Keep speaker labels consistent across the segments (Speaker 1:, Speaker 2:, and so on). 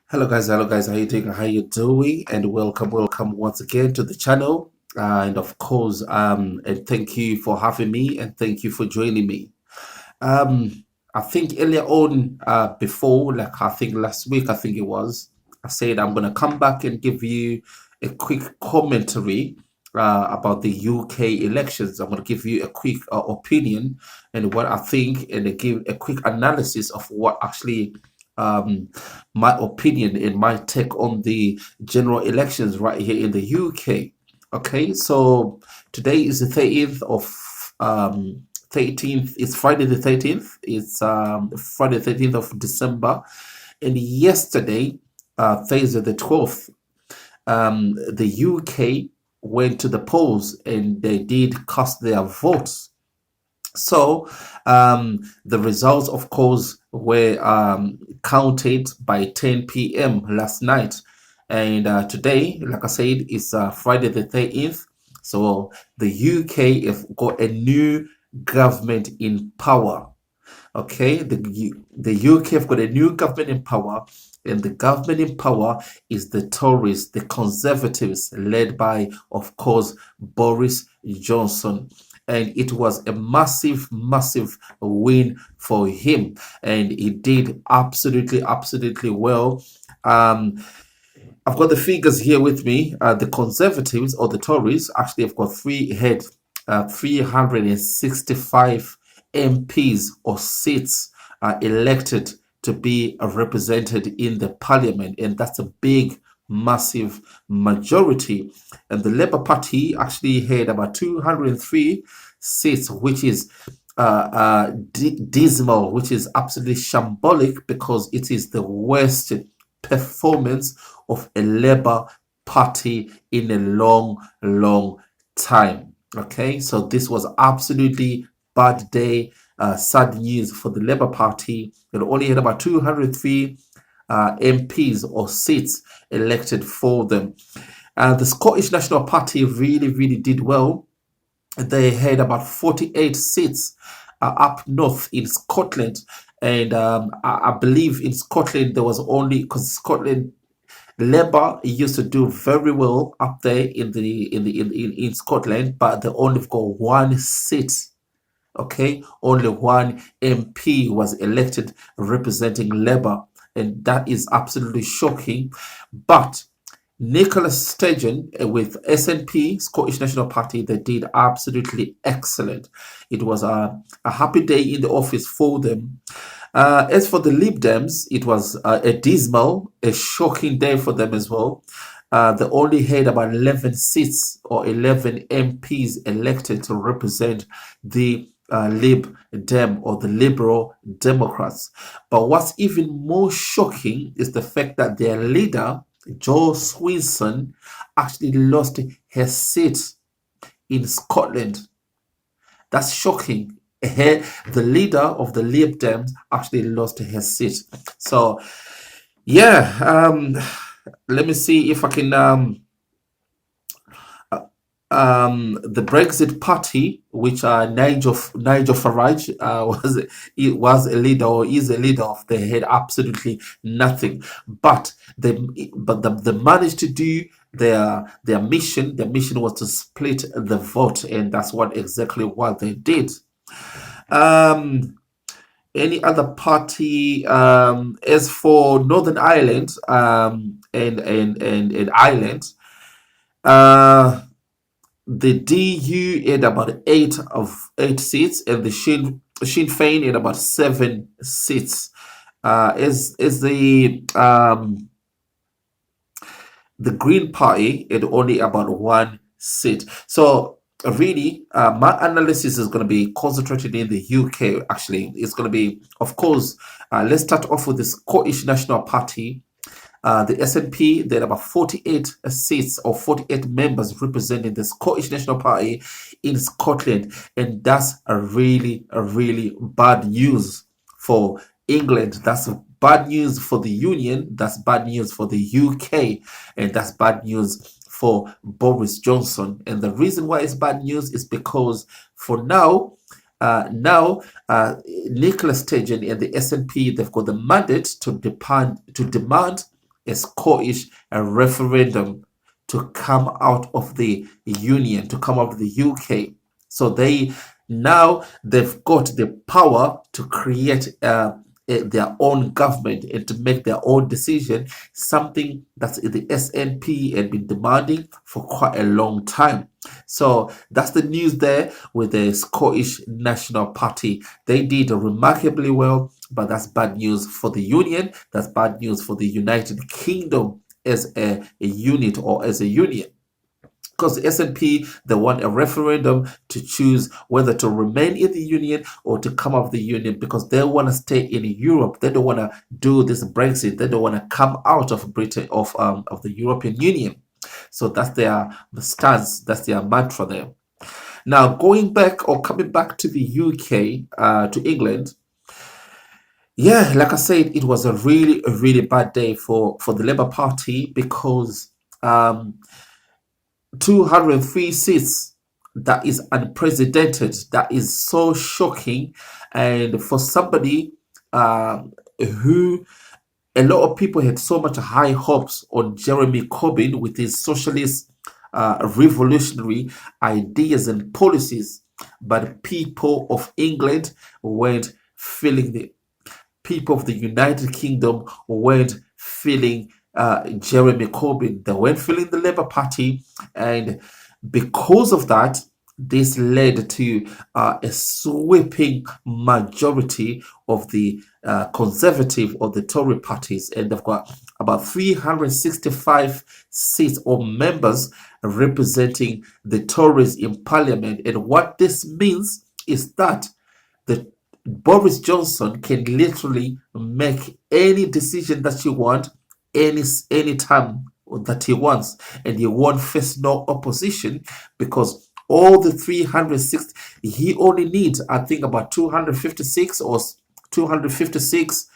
Speaker 1: Hello guys, how you doing? How you doing? And welcome once again to the channel. And of course, and thank you for having me and thank you for joining me. I think earlier on, before, like I think last week, I think it was, I said I'm gonna come back and give you a quick commentary about the UK elections. I'm gonna give you a quick opinion and what I think, and give a quick analysis of what actually my opinion and my take on the general elections right here in the UK. Okay, so today is the 30th of 13th. It's Friday the 13th. It's Friday the 13th of December, and yesterday, Thursday the 12th, the UK went to the polls and they did cast their votes. So the results, of course, were counted by 10 p.m. last night. And today, like I said, is Friday the 13th. So the UK have got a new government in power. Okay, the UK have got a new government in power, and the government in power is the Tories, the Conservatives, led by, of course, Boris Johnson. And it was a massive win for him, and he did absolutely well. Um, I've got the figures here with me. The Conservatives or the Tories actually have got 365 MPs or seats elected to be represented in the parliament, and that's a big, massive majority. And the Labour Party actually had about 203 seats, which is dismal, which is absolutely shambolic because it is the worst performance of a Labour Party in a long time. Okay, so this was absolutely bad day, sad news for the Labour Party. It only had about 203 MPs or seats elected for them. The Scottish National Party really did well. They had about 48 seats up north in Scotland. And I believe in Scotland there was only, because Scotland Labour used to do very well up there in Scotland, but they only got one seat. Okay, only one MP was elected representing Labour, and that is absolutely shocking. But Nicola Sturgeon with SNP, Scottish National Party, they did absolutely excellent. It was a happy day in the office for them. As for the Lib Dems, it was a dismal, a shocking day for them as well. They only had about 11 seats or 11 MPs elected to represent the Lib Dem or the Liberal Democrats. But what's even more shocking is the fact that their leader, Jo Swinson, actually lost her seat in Scotland. That's shocking. The leader of the Lib Dems actually lost her seat. So, yeah, let me see if I can the Brexit Party, which Nigel Farage was a leader or is a leader of, they had absolutely nothing. But they managed to do their mission. Their mission was to split the vote, and that's what exactly what they did. Um, any other party? As for Northern Ireland and Ireland. Uh, the DU had about eight seats, and the Sinn Féin had about 7 seats. As the Green Party had only about 1 seat. So really, my analysis is going to be concentrated in the UK. Actually, it's going to be, of course, let's start off with the Scottish National Party. The SNP, they had about 48 seats or 48 members representing the Scottish National Party in Scotland. And that's a really bad news for England. That's bad news for the Union. That's bad news for the UK. And that's bad news for Boris Johnson. And the reason why it's bad news is because for now, now Nicola Sturgeon and the SNP, they've got the mandate to demand a Scottish referendum to come out of the union, to come out of the UK. So they've got the power to create their own government and to make their own decision, something that the SNP had been demanding for quite a long time. So that's the news there with the Scottish National Party. They did remarkably well, but that's bad news for the union. That's bad news for the United Kingdom as a unit or as a union. Because the SNP, they want a referendum to choose whether to remain in the union or to come out of the union, because they want to stay in Europe. They don't want to do this Brexit. They don't want to come out of Britain, of the European Union. So that's their stance. That's their mantra there. Now, coming back to the UK, to England. Yeah, like I said, it was a really bad day for the Labour Party, because 203 seats, that is unprecedented. That is so shocking. And for somebody who a lot of people had so much high hopes on Jeremy Corbyn with his socialist revolutionary ideas and policies, but people of England weren't feeling the people of the United Kingdom weren't feeling Jeremy Corbyn. They weren't feeling the Labour Party, and because of that, this led to a sweeping majority of the Conservative or the Tory parties, and they've got about 365 seats or members representing the Tories in Parliament. And what this means is that the Boris Johnson can literally make any decision that you want any time that he wants, and he won't face no opposition, because all the 360, he only needs, I think, about 256 or 256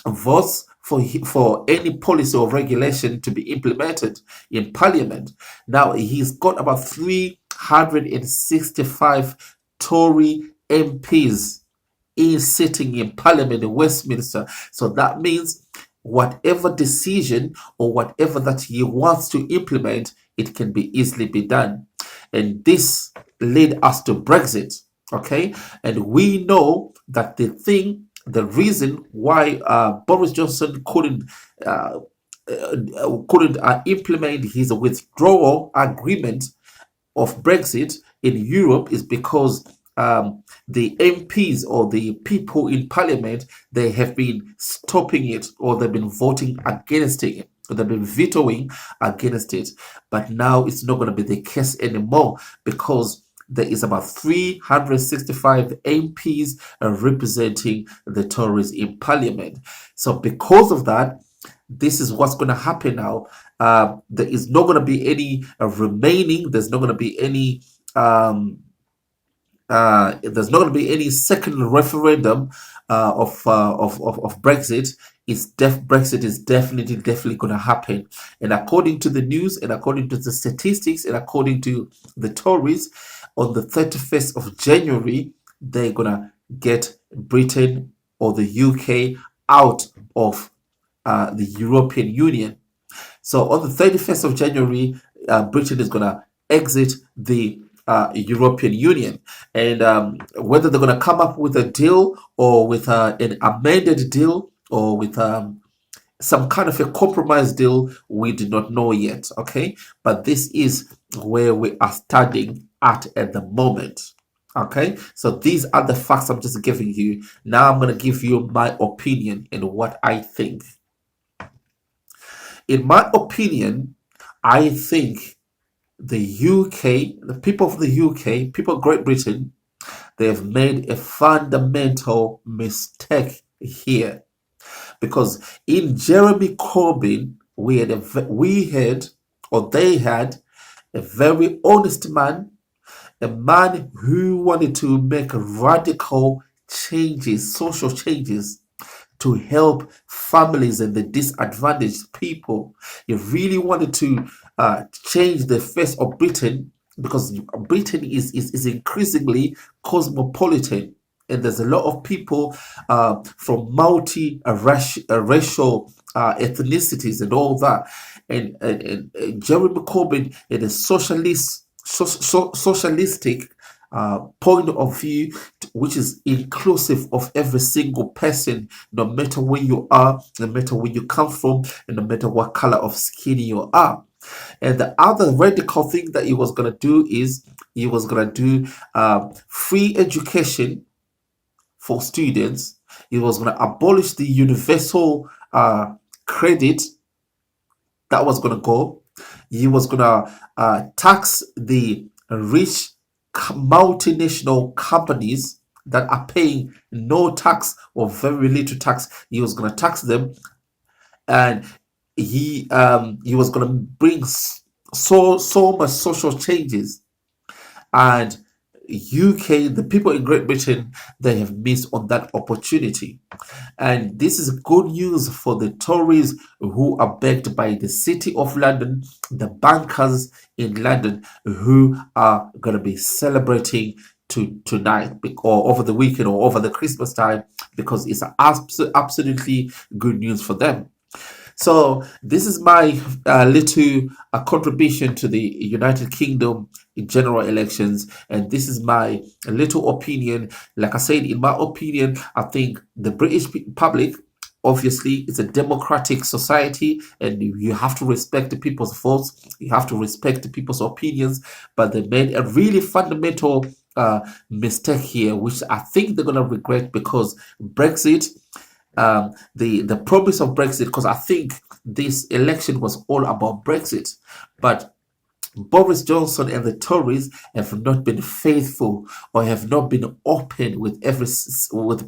Speaker 1: votes for any policy or regulation to be implemented in Parliament. Now he's got about 365 Tory MPs sitting in Parliament in Westminster. So that means whatever decision or whatever that he wants to implement, it can be easily be done. And this led us to Brexit. Okay, and we know that the reason why Boris Johnson couldn't implement his withdrawal agreement of Brexit in Europe is because the MPs or the people in Parliament, they have been stopping it, or they've been voting against it, or they've been vetoing against it. But now it's not going to be the case anymore, because there is about 365 MPs representing the Tories in Parliament. So because of that, this is what's going to happen now. There is not going to be any remaining. There's not going to be any. There's not going to be any second referendum of Brexit. Brexit is definitely going to happen. And according to the news, and according to the statistics, and according to the Tories, on the 31st of January, they're going to get Britain or the UK out of the European Union. So on the 31st of January, Britain is going to exit the European Union. And whether they're going to come up with a deal, or with an amended deal, or with some kind of a compromise deal, we do not know yet. Okay, but this is where we are standing at the moment. Okay, so these are the facts I'm just giving you. Now I'm going to give you my opinion and what I think. In my opinion, I think the UK, the people of the UK, people of Great Britain, they have made a fundamental mistake here. Because in Jeremy Corbyn, they had a very honest man, a man who wanted to make radical changes, social changes, to help families and the disadvantaged people. He really wanted to change the face of Britain, because Britain is increasingly cosmopolitan, and there's a lot of people from racial ethnicities and all that. And Jeremy Corbyn, in a socialistic point of view, which is inclusive of every single person, no matter where you are, no matter where you come from, and no matter what color of skin you are. And the other radical thing that he was going to do is he was going to do free education for students. He was going to abolish the universal credit that was going to go. He was going to tax the rich multinational companies that are paying no tax or very little tax. He was going to tax them, and he was going to bring so much social changes. And UK, the people in Great Britain, they have missed on that opportunity. And this is good news for the Tories who are backed by the City of London, the bankers in London who are going to be celebrating tonight or over the weekend or over the Christmas time, because it's absolutely good news for them. So this is my little contribution to the United Kingdom general elections, and this is my little opinion. Like I said, in my opinion, I think the British public, obviously, it's a democratic society, and you have to respect the people's votes. You have to respect the people's opinions, but they made a really fundamental mistake here, which I think they're going to regret, because Brexit, the promise of Brexit, because I think this election was all about Brexit, but Boris Johnson and the Tories have not been faithful or have not been open with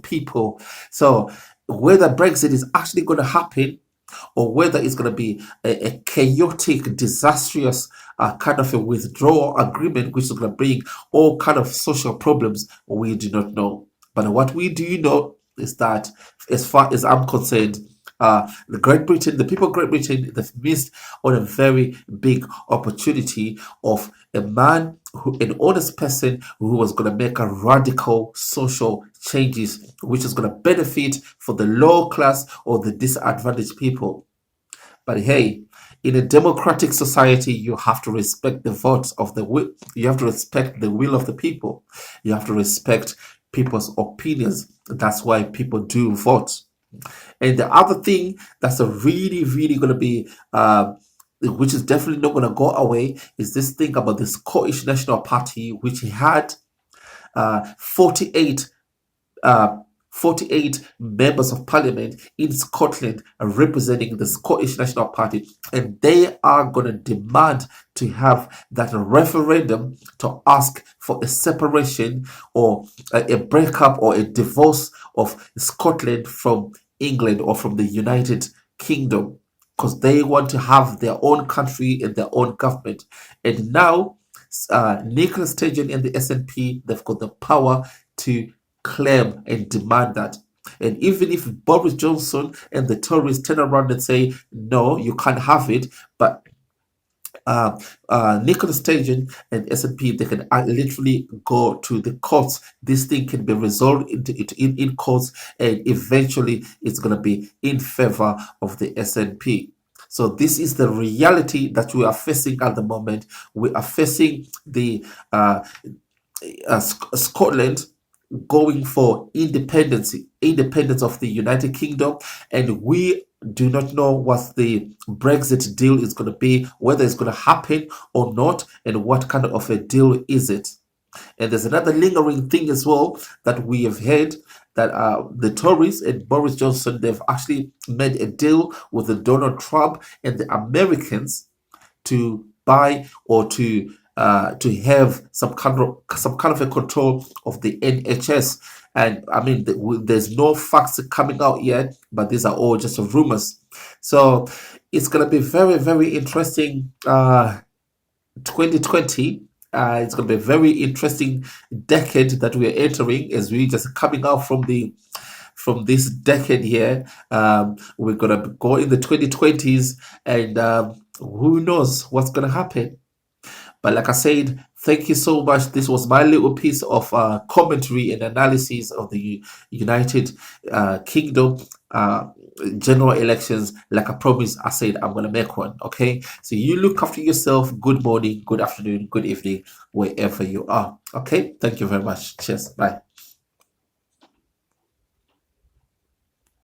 Speaker 1: people. So whether Brexit is actually going to happen, or whether it's going to be a chaotic, disastrous kind of a withdrawal agreement, which is going to bring all kind of social problems, we do not know. But what we do know is that, as far as I'm concerned, the people of Great Britain, they've missed on a very big opportunity of a man, an honest person who was going to make a radical social changes, which is going to benefit for the low class or the disadvantaged people. But hey, in a democratic society, you have to respect the votes of the will. You have to respect the will of the people. You have to respect people's opinions. That's why people do vote. And the other thing that's a really going to be, which is definitely not going to go away, is this thing about the Scottish National Party, which had 48 members of parliament in Scotland representing the Scottish National Party, and they are going to demand to have that referendum to ask for a separation or a breakup or a divorce of Scotland from England or from the United Kingdom, because they want to have their own country and their own government. And now Nicola Sturgeon and the SNP, they've got the power to claim and demand that. And even if Boris Johnson and the Tories turn around and say, no, you can't have it, but Nicola Sturgeon and SNP, they can literally go to the courts. This thing can be resolved in courts, and eventually it's going to be in favor of the SNP. So this is the reality that we are facing at the moment. We are facing the Scotland going for independence of the United Kingdom, and we do not know what the Brexit deal is going to be, whether it's going to happen or not, and what kind of a deal is it. And there's another lingering thing as well that we have heard, that the Tories and Boris Johnson, they've actually made a deal with the Donald Trump and the Americans to buy or to have some kind of a control of the NHS. And I mean, there's no facts coming out yet, but these are all just rumors. So it's going to be very interesting 2020. It's going to be a very interesting decade that we are entering, as we just coming out from this decade here. We're going to go in the 2020s, and who knows what's going to happen. But like I said, Thank you so much. This was my little piece of commentary and analysis of the United Kingdom general elections. Like I promised, I said I'm going to make one. Okay. So you look after yourself. Good morning, good afternoon, good evening, wherever you are. Okay. Thank you very much. Cheers. Bye.